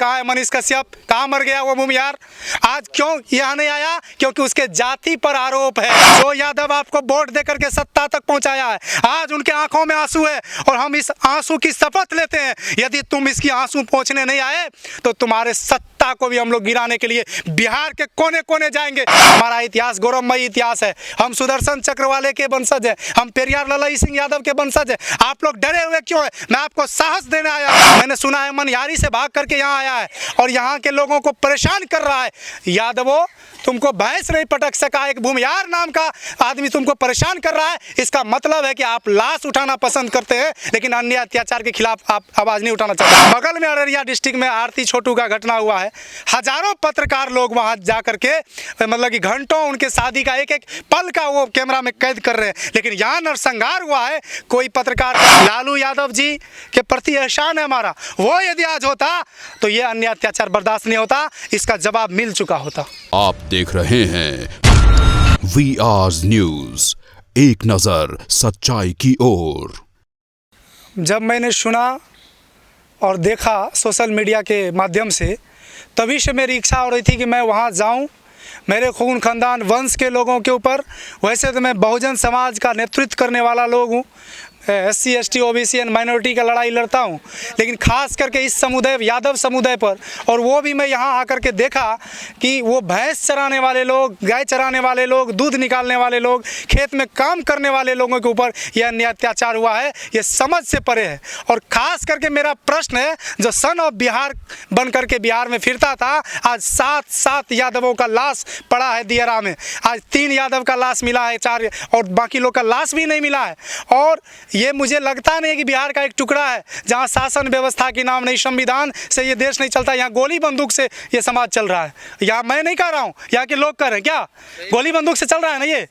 कहाँ है मनीष कश्यप, कहाँ मर गया वो भूमिहार? आज क्यों यहाँ नहीं आया? क्योंकि उसके जाति पर आरोप है। जो यादव आपको वोट दे करके सत्ता तक पहुँचाया है, आज उनके आंखों में आंसू है और हम इस आंसू की शपथ लेते हैं, यदि तुम इसकी आंसू पोंछने नहीं आए तो तुम्हारे सत्ता को भी हम लोग गिराने के लिए बिहार के कोने कोने जाएंगे। हमारा इतिहास गौरवमयी इतिहास है। हम सुदर्शन चक्र वाले के वंशज हैं, हम पेरियार ललाई सिंह यादव के वंशज हैं। आप लोग डरे हुए क्यों है? मैं आपको साहस देने आया हूं। मैंने सुना है मनिहारी से भाग करके यहाँ आया है और यहाँ के लोगों को परेशान कर रहा है। यादवों, तुमको भैंस नहीं पटक सका, एक भूमिहार नाम का आदमी तुमको परेशान कर रहा है। इसका मतलब है कि आप लाश उठाना पसंद करते हैं लेकिन अन्य अत्याचार के खिलाफ आप आवाज़ नहीं उठाना चाहते। बगल में अररिया डिस्ट्रिक्ट में आरती छोटू का घटना हुआ है। हजारों पत्रकार लोग वहाँ जा करके मतलब कि घंटों उनके शादी का एक एक पल का वो कैमरा में कैद कर रहे हैं, लेकिन यहाँ नरसंहार हुआ है। कोई पत्रकार लालू यादव जी के प्रति एहसान है हमारा, वो यदि आज होता तो ये अन्य अत्याचार बर्दाश्त नहीं होता, इसका जवाब मिल चुका होता। आप देख रहे हैं VR न्यूज, एक नजर सच्चाई की ओर। जब मैंने सुना और देखा सोशल मीडिया के माध्यम से, तभी से मेरी इच्छा हो रही थी कि मैं वहाँ जाऊँ, मेरे खून खानदान वंश के लोगों के ऊपर। वैसे तो मैं बहुजन समाज का नेतृत्व करने वाला लोग हूँ, SC ST OBC and minority का लड़ाई लड़ता हूँ, लेकिन खास करके इस समुदाय यादव समुदाय पर, और वो भी मैं यहाँ आकर के देखा कि वो भैंस चराने वाले लोग, गाय चराने वाले लोग, दूध निकालने वाले लोग, खेत में काम करने वाले लोगों के ऊपर यह अन्य अत्याचार हुआ है। ये समझ से परे है। और ख़ास करके मेरा प्रश्न है, जो सन ऑफ बिहार बन करके बिहार में फिरता था, आज 7 यादवों का लाश पड़ा है दियरा में। आज 3 यादव का लाश मिला है, 4 और बाकी लोग का लाश भी नहीं मिला है। और ये मुझे लगता नहीं कि बिहार का एक टुकड़ा है जहाँ शासन व्यवस्था के नाम नहीं, संविधान से ये देश नहीं चलता। यहाँ गोली बंदूक से ये समाज चल रहा है। यहाँ मैं नहीं कह रहा हूँ, यहाँ के लोग कह रहे हैं। क्या गोली बंदूक से चल रहा है ना ये?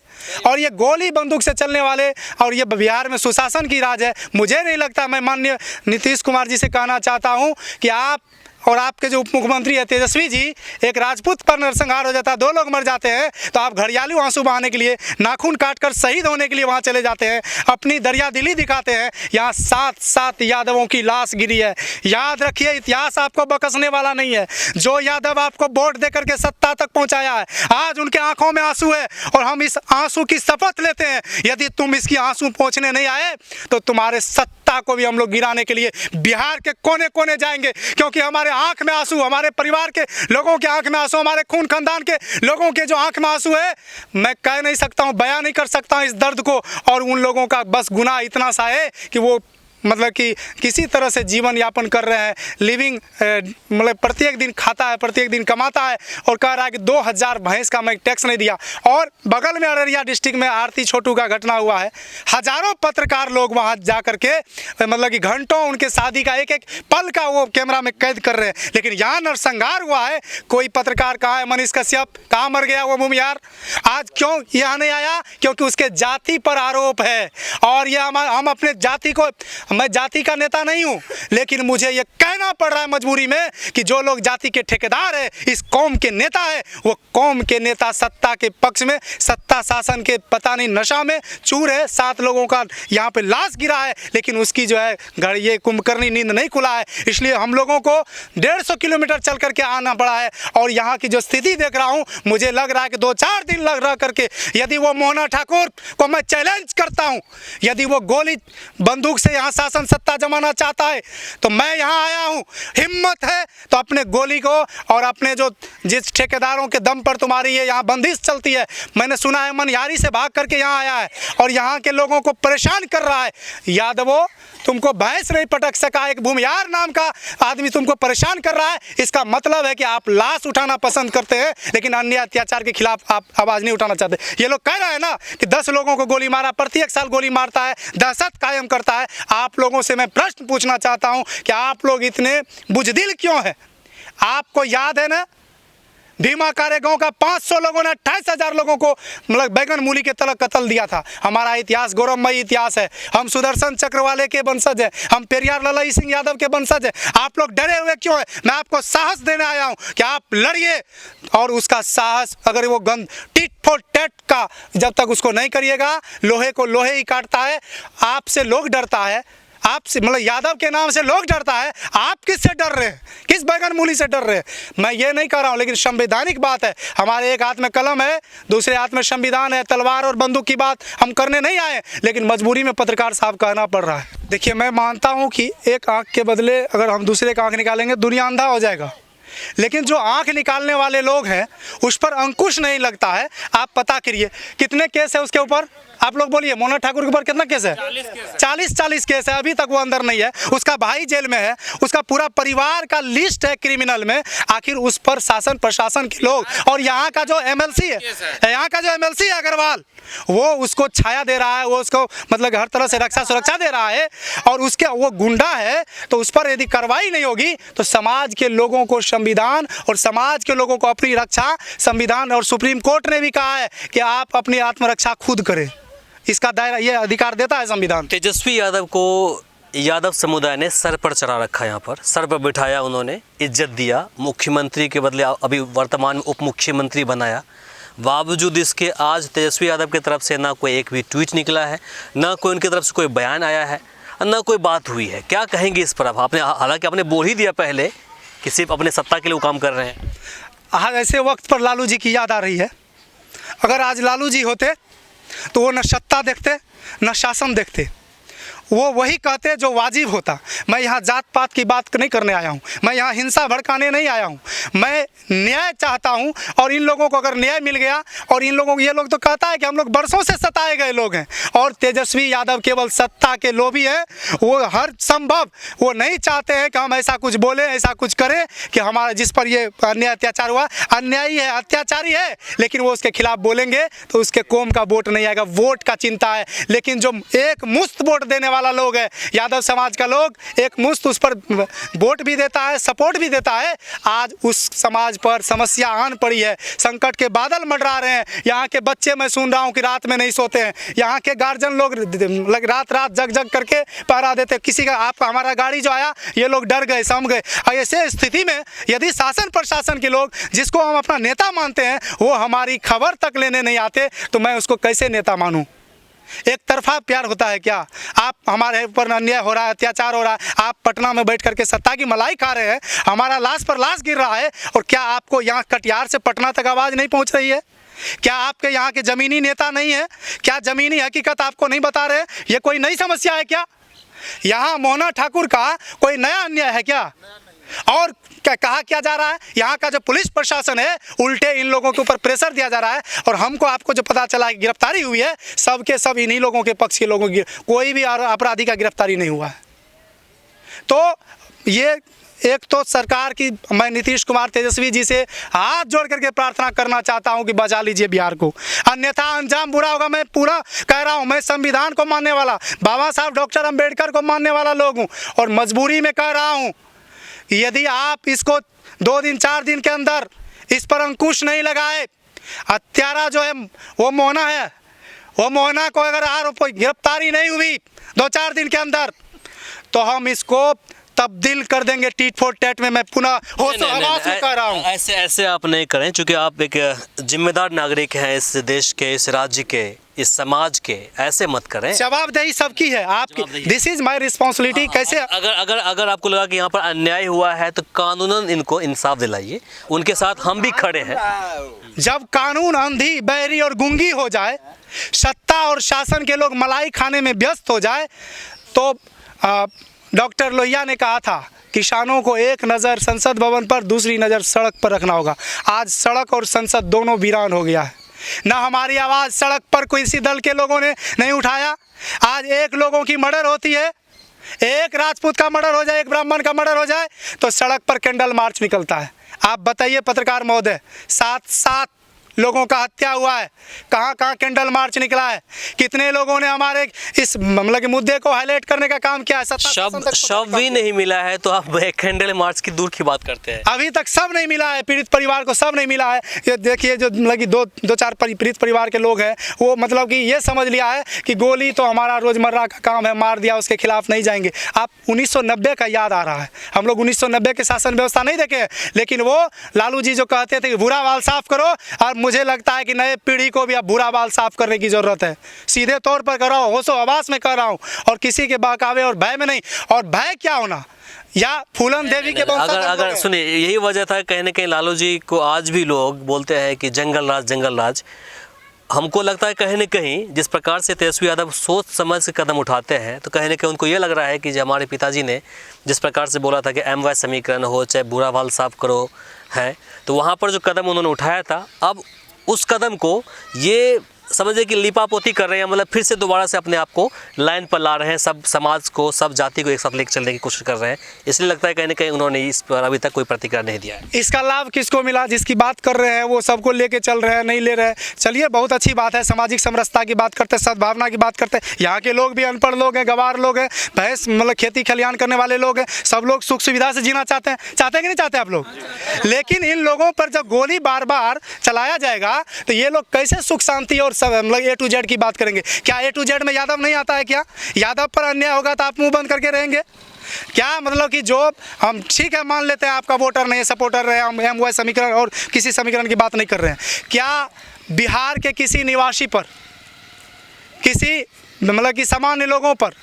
और ये गोली बंदूक से चलने वाले, और ये बिहार में सुशासन की राज है। मुझे नहीं लगता, मैं माननीय नीतीश कुमार जी से कहना चाहता हूँ कि आप और आपके जो उप मुख्यमंत्री है तेजस्वी जी, एक राजपूत पर नरसंहार हो जाता है, 2 लोग मर जाते हैं, तो आप घड़ियालू आंसू बहाने के लिए, नाखून काटकर शहीद होने के लिए वहाँ चले जाते हैं, अपनी दरियादिली दिखाते हैं। यहाँ 7 यादवों की लाश गिरी है। याद रखिए, इतिहास आपको बकसने वाला नहीं है। जो यादव आपको वोट दे करके सत्ता तक पहुँचाया है, आज उनके आंखों में आंसू है और हम इस आंसू की शपथ लेते हैं, यदि तुम इसकी आंसू पोंछने नहीं आए तो तुम्हारे सत्ता को भी हम लोग गिराने के लिए बिहार के कोने कोने जाएंगे। क्योंकि हमारे आंख में आंसू, हमारे परिवार के लोगों के आंख में आंसू, हमारे खून खानदान के लोगों के जो आंख में आंसू है, मैं कह नहीं सकता हूं, बयां नहीं कर सकता हूं इस दर्द को। और उन लोगों का बस गुनाह इतना सा है कि वो मतलब कि किसी तरह से जीवन यापन कर रहे हैं, लिविंग मतलब प्रत्येक दिन खाता है, प्रत्येक दिन कमाता है, और कह रहा है कि 2000 भैंस का मैं टैक्स नहीं दिया। और बगल में अररिया डिस्ट्रिक्ट में आरती छोटू का घटना हुआ है। हजारों पत्रकार लोग वहाँ जा करके मतलब कि घंटों उनके शादी का एक एक पल का वो कैमरा में कैद कर रहे हैं, लेकिन यहाँ नरसंहार हुआ है। कोई पत्रकार कहाँ है मनीष कश्यप, कहाँ मर गया वो भूमिहार? आज क्यों यहाँ नहीं आया? क्योंकि उसके जाति पर आरोप है। और ये हम अपने जाति को, मैं जाति का नेता नहीं हूं, लेकिन मुझे ये कहना पड़ रहा है मजबूरी में कि जो लोग जाति के ठेकेदार है, इस कौम के नेता है, वो कौम के नेता सत्ता के पक्ष में, सत्ता शासन के पता नहीं नशा में चूर है। 7 लोगों का यहाँ पे लाश गिरा है, लेकिन उसकी जो है घर ये कुंभकर्णी नींद नहीं खुला है। इसलिए हम लोगों को 150 किलोमीटर चल करके आना पड़ा है। और यहाँ की जो स्थिति देख रहा हूँ, मुझे लग रहा है कि 2-4 दिन लग रहा करके, यदि वो मोहना ठाकुर को मैं चैलेंज करता हूँ, यदि वो गोली बंदूक से यहाँ शासन सत्ता जमाना चाहता है, तो मैं यहाँ आया हूँ। हिम्मत है तो अपने गोली को, और अपने जो जिस ठेकेदारों के दम पर तुम्हारी ये यहाँ बंदिश चलती है, मैंने सुना है मनिहारी से भाग करके यहाँ आया है और यहाँ के लोगों को परेशान कर रहा है। यादवों, तुमको भैंस नहीं पटक सका, एक भूमिहार नाम का आदमी तुमको परेशान कर रहा है। इसका मतलब है कि आप लाश उठाना पसंद करते हैं, लेकिन अन्य अत्याचार के खिलाफ आप आवाज़ नहीं उठाना चाहते। ये लोग कह रहे हैं ना कि 10 लोगों को गोली मारा, प्रत्येक साल गोली मारता है, दहशत कायम करता है। आप लोगों से मैं प्रश्न पूछना चाहता हूं कि आप लोग इतने बुजदिल क्यों हैं? आपको याद है ना, भीमा कारेगांव का 500 लोगों ने 28,000 लोगों को मतलब बैगन मूली के तलक कत्ल दिया था। हमारा इतिहास गौरवमयी इतिहास है। हम सुदर्शन चक्र वाले के वंशज हैं, हम पेरियार ललाई सिंह यादव के वंशज हैं। आप लोग डरे हुए क्यों हैं? मैं आपको साहस देने आया हूं कि आप लड़िए, और उसका साहस अगर वो गंद टिट फॉर टैट का जब तक उसको नहीं करिएगा, लोहे को लोहे ही काटता है। आपसे लोग डरता है, आपसे मतलब यादव के नाम से लोग डरता है, आप किससे डर रहे हैं? किस बैगन मूली से डर रहे हैं? मैं ये नहीं कह रहा हूँ, लेकिन संवैधानिक बात है। हमारे एक हाथ में कलम है, दूसरे हाथ में संविधान है। तलवार और बंदूक की बात हम करने नहीं आए, लेकिन मजबूरी में पत्रकार साहब कहना पड़ रहा है। देखिए, मैं मानता हूँ कि एक आँख के बदले अगर हम दूसरे का आँख निकालेंगे दुनिया अंधा हो जाएगा, लेकिन जो आंख निकालने वाले लोग हैं उस पर अंकुश नहीं लगता है। आप पता करिए कितने केस है उसके ऊपर, आप लोग बोलिए। मोना ठाकुर के ऊपर कितना केस है? 40 केस है। अभी तक वो अंदर नहीं है, उसका भाई जेल में है, उसका पूरा परिवार का लिस्ट है क्रिमिनल में। आखिर उस पर शासन प्रशासन के लोग और यहाँ का जो एमएलसी है अग्रवाल, वो उसको छाया दे रहा है, वो उसको मतलब हर तरह से रक्षा सुरक्षा दे रहा है, और उसके वो गुंडा है। तो उस पर यदि कार्रवाई नहीं होगी तो समाज के लोगों को संविधान और समाज के लोगों को अपनी रक्षा, संविधान और सुप्रीम कोर्ट ने भी कहा है कि आप अपनी आत्मरक्षा खुद करें। इसका दायरा, ये अधिकार देता है संविधान। तेजस्वी यादव को यादव समुदाय ने सर पर चढ़ा रखा, यहाँ पर सर पर बिठाया, उन्होंने इज्जत दिया, मुख्यमंत्री के बदले अभी वर्तमान में उप मुख्यमंत्री बनाया। बावजूद इसके आज तेजस्वी यादव की तरफ से ना कोई एक भी ट्वीट निकला है, ना कोई उनकी तरफ से कोई बयान आया है, ना कोई बात हुई है। क्या कहेंगे इस पर आप? आपने हालांकि आपने बोल ही दिया पहले कि सिर्फ अपने सत्ता के लिए वो काम कर रहे हैं। आज ऐसे वक्त पर लालू जी की याद आ रही है। अगर आज लालू जी होते तो वो न सत्ता देखते न शासन देखते, वो वही कहते जो वाजिब होता। मैं यहाँ जात पात की बात नहीं करने आया हूँ, मैं यहाँ हिंसा भड़काने नहीं आया हूँ, मैं न्याय चाहता हूँ। और इन लोगों को अगर न्याय मिल गया, और इन लोगों को, ये लोग तो कहता है कि हम लोग बरसों से सताए गए लोग हैं, और तेजस्वी यादव केवल सत्ता के लोभी हैं। वो हर संभव वो नहीं चाहते हैं कि हम ऐसा कुछ बोलें, ऐसा कुछ करें कि हमारा जिस पर ये अन्याय अत्याचार हुआ, अन्यायी है, अत्याचारी है, लेकिन वो उसके खिलाफ बोलेंगे तो उसके कौम का वोट नहीं आएगा। वोट का चिंता है, लेकिन जो एक मुश्त वोट देने वाला लोग है, यादव समाज का लोग, एक मुश्त उस पर वोट भी देता है, सपोर्ट भी देता है। आज उस समाज पर समस्या आन पड़ी है, संकट के बादल मंडरा रहे हैं। यहाँ के बच्चे, मैं सुन रहा हूँ कि रात में नहीं सोते हैं, यहाँ के गार्जियन लोग रात रात जग जग करके पहरा देते। किसी का आपका हमारा गाड़ी जो आया, ये लोग डर गए, सम गए। ऐसे स्थिति में यदि शासन प्रशासन के लोग, जिसको हम अपना नेता मानते हैं, वो हमारी खबर तक लेने नहीं आते, तो मैं उसको कैसे नेता मानूं? एक तरफा प्यार होता है क्या? आप हमारे ऊपर अन्याय हो रहा है, अत्याचार हो रहा है, आप पटना में बैठ करके सत्ता की मलाई खा रहे हैं, हमारा लाश पर लाश गिर रहा है, और क्या आपको यहाँ कटिहार से पटना तक आवाज़ नहीं पहुँच रही है? क्या आपके यहाँ के ज़मीनी नेता नहीं है? क्या ज़मीनी हकीकत आपको नहीं बता रहे? ये कोई नई समस्या है क्या? यहाँ मोना ठाकुर का कोई नया अन्याय है क्या? और क्या कहा क्या जा रहा है? यहाँ का जो पुलिस प्रशासन है, उल्टे इन लोगों के ऊपर प्रेशर दिया जा रहा है। और हमको, आपको जो पता चला है गिरफ्तारी हुई है, सब के सब इन्हीं लोगों के पक्ष के लोगों की, कोई भी अपराधी का गिरफ्तारी नहीं हुआ है। तो ये एक तो सरकार की, मैं नीतीश कुमार तेजस्वी जी से हाथ जोड़ करके प्रार्थना करना चाहता हूं कि बचा लीजिए बिहार को, अन्यथा अंजाम बुरा होगा। मैं पूरा कह रहा हूं, मैं संविधान को मानने वाला, बाबा साहब डॉक्टर अंबेडकर को मानने वाला लोग हूं, और मजबूरी में कह रहा हूं, यदि आप इसको 2 दिन 4 दिन के अंदर इस पर अंकुश नहीं लगाए, हत्यारा जो है वो मोहना है, वो मोहना को अगर आरोप गिरफ्तारी नहीं हुई 2-4 दिन के अंदर, तो हम इसको तब्दील कर देंगे टीट फॉर टैट में। मैं पुनः आवाज में कह रहा हूँ, ऐसे आप नहीं करें, क्योंकि आप एक जिम्मेदार नागरिक हैं इस देश के, इस राज्य के, इस समाज के। ऐसे मत करें, जवाबदेही सबकी है आपकी। This is my responsibility. कैसे अगर आपको लगा कि यहाँ पर अन्याय हुआ है तो कानूनन इनको इंसाफ दिलाइए, उनके साथ हम भी खड़े हैं। जब कानून अंधी, बहरी और गूंगी हो जाए, सत्ता और शासन के लोग मलाई खाने में व्यस्त हो जाए, तो डॉक्टर लोहिया ने कहा था, किसानों को एक नज़र संसद भवन पर, दूसरी नज़र सड़क पर रखना होगा। आज सड़क और संसद दोनों वीरान हो गया है। ना हमारी आवाज़ सड़क पर किसी दल के लोगों ने नहीं उठाया। आज एक लोगों की मर्डर होती है, एक राजपूत का मर्डर हो जाए, एक ब्राह्मण का मर्डर हो जाए, तो सड़क पर कैंडल मार्च निकलता है। आप बताइए पत्रकार महोदय, 7 लोगों का हत्या हुआ है, कहाँ कहाँ कैंडल मार्च निकला है? कितने लोगों ने हमारे इस मामले के मुद्दे को हाईलाइट करने का काम किया है? शव भी नहीं मिला है तो आप कैंडल मार्च की दूर की बात करते हैं। अभी तक सब नहीं मिला है, पीड़ित परिवार को सब नहीं मिला है। ये देखिए, जो लगी 2-4 पीड़ित परिवार के लोग हैं, वो मतलब कि ये समझ लिया है कि गोली तो हमारा रोजमर्रा का काम है, मार दिया, उसके खिलाफ नहीं जाएंगे। आप 1990 का याद आ रहा है, हम लोग 1990 के शासन व्यवस्था नहीं देखे, लेकिन वो लालू जी जो कहते थे कि बुरा वाल साफ करो और मुझे लगता है कि नए पीढ़ी को भी अब बुरा बाल साफ करने की ज़रूरत है। सीधे तौर पर कर रहा हूँ, होशो हवास में कर रहा हूँ, और किसी के बहकावे और भय में नहीं। और भय क्या होना, या फूलन देवी के अगर सुनिए, यही वजह था कहीं ना कहीं लालू जी को आज भी लोग बोलते हैं कि जंगल राज। हमको लगता है कहीं ना कहीं जिस प्रकार से तेजस्वी यादव सोच समझ के कदम उठाते हैं, तो कहीं ना कहीं उनको ये लग रहा है कि जो हमारे पिताजी ने जिस प्रकार से बोला था कि MY समीकरण हो, चाहे बुरा बाल साफ करो है, तो वहाँ पर जो कदम उन्होंने उठाया था, अब उस कदम को ये समझिए कि लिपापोती कर रहे हैं, मतलब फिर से दोबारा से अपने आप को लाइन पर ला रहे हैं, सब समाज को, सब जाति को एक साथ लेकर चलने की कोशिश कर रहे हैं। इसलिए लगता है कहीं ना कहीं उन्होंने इस पर अभी तक कोई प्रतिक्रिया नहीं दिया है। इसका लाभ किसको मिला? जिसकी बात कर रहे हैं वो सबको लेके चल रहे हैं, नहीं ले रहे हैं। चलिए, बहुत अच्छी बात है, सामाजिक समरसता की बात करते हैं, सद्भावना की बात करते हैं। यहाँ के लोग भी अनपढ़ लोग हैं, गंवार लोग हैं, भैंस मतलब खेती खलिहान करने वाले लोग हैं, सब लोग सुख सुविधा से जीना चाहते हैं कि नहीं चाहते आप लोग? लेकिन इन लोगों पर जब गोली बार बार चलाया जाएगा तो ये लोग कैसे सुख शांति और सब मतलब A to Z की बात करेंगे? क्या A to Z में यादव नहीं आता है क्या? यादव पर अन्याय होगा तो आप मुंह बंद करके रहेंगे क्या? मतलब कि जो हम ठीक है मान लेते हैं आपका वोटर नहीं है, सपोर्टर है, हम MY समीकरण और किसी समीकरण की बात नहीं कर रहे हैं। क्या बिहार के किसी निवासी पर, किसी मतलब कि सामान्य लोगों पर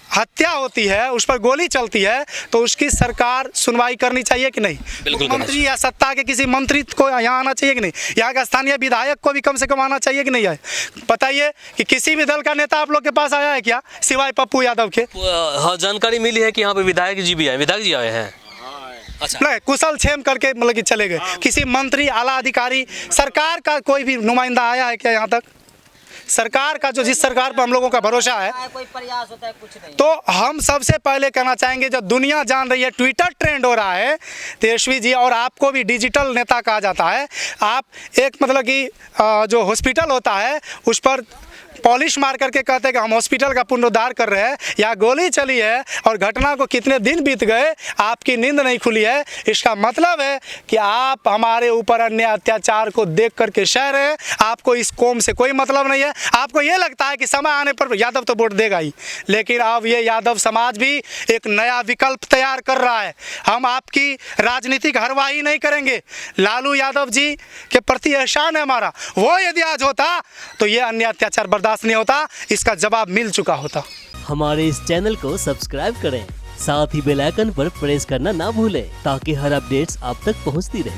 हत्या होती है, उस पर गोली चलती है, तो उसकी सरकार सुनवाई करनी चाहिए कि नहीं? बिल्कुल। मंत्री या सत्ता के किसी मंत्री को यहाँ आना चाहिए कि नहीं? यहाँ का स्थानीय विधायक को भी कम से कम आना चाहिए कि नहीं आए? बताइए कि किसी भी दल का नेता आप लोग के पास आया है क्या, सिवाय पप्पू यादव के? हाँ, जानकारी मिली है कि यहाँ पे विधायक जी भी आए, विधायक जी आए हैं। अच्छा, नहीं, कुशल क्षेम करके मतलब कि चले गए। किसी मंत्री, आला अधिकारी, सरकार का कोई भी नुमाइंदा आया है क्या यहाँ तक? सरकार का जो जिस सरकार पर हम लोगों का भरोसा है, कोई प्रयास होता है, कुछ नहीं। तो हम सबसे पहले कहना चाहेंगे, जब दुनिया जान रही है, ट्विटर ट्रेंड हो रहा है, तेजस्वी जी और आपको भी डिजिटल नेता कहा जाता है, आप एक मतलब कि जो हॉस्पिटल होता है उस पर पॉलिश मार करके कहते हैं कि हम हॉस्पिटल का पुनरुद्धार कर रहे हैं, या गोली चली है और घटना को कितने दिन बीत गए, आपकी नींद नहीं खुली है। इसका मतलब है कि आप हमारे ऊपर अन्य अत्याचार को देख करके सह रहे हैं। आपको इस कौम से कोई मतलब नहीं है। आपको ये लगता है कि समय आने पर यादव तो वोट देगा ही, लेकिन अब ये यादव समाज भी एक नया विकल्प तैयार कर रहा है। हम आपकी राजनीतिक हरवाही नहीं करेंगे। लालू यादव जी के प्रति एहसान है हमारा, वो यदि आज होता तो ये अन्य अत्याचार बर्दाश्त नहीं होता, इसका जवाब मिल चुका होता। हमारे इस चैनल को सब्सक्राइब करें, साथ ही बेल आइकन पर प्रेस करना ना भूलें ताकि हर अपडेट्स आप तक पहुंचती रहे।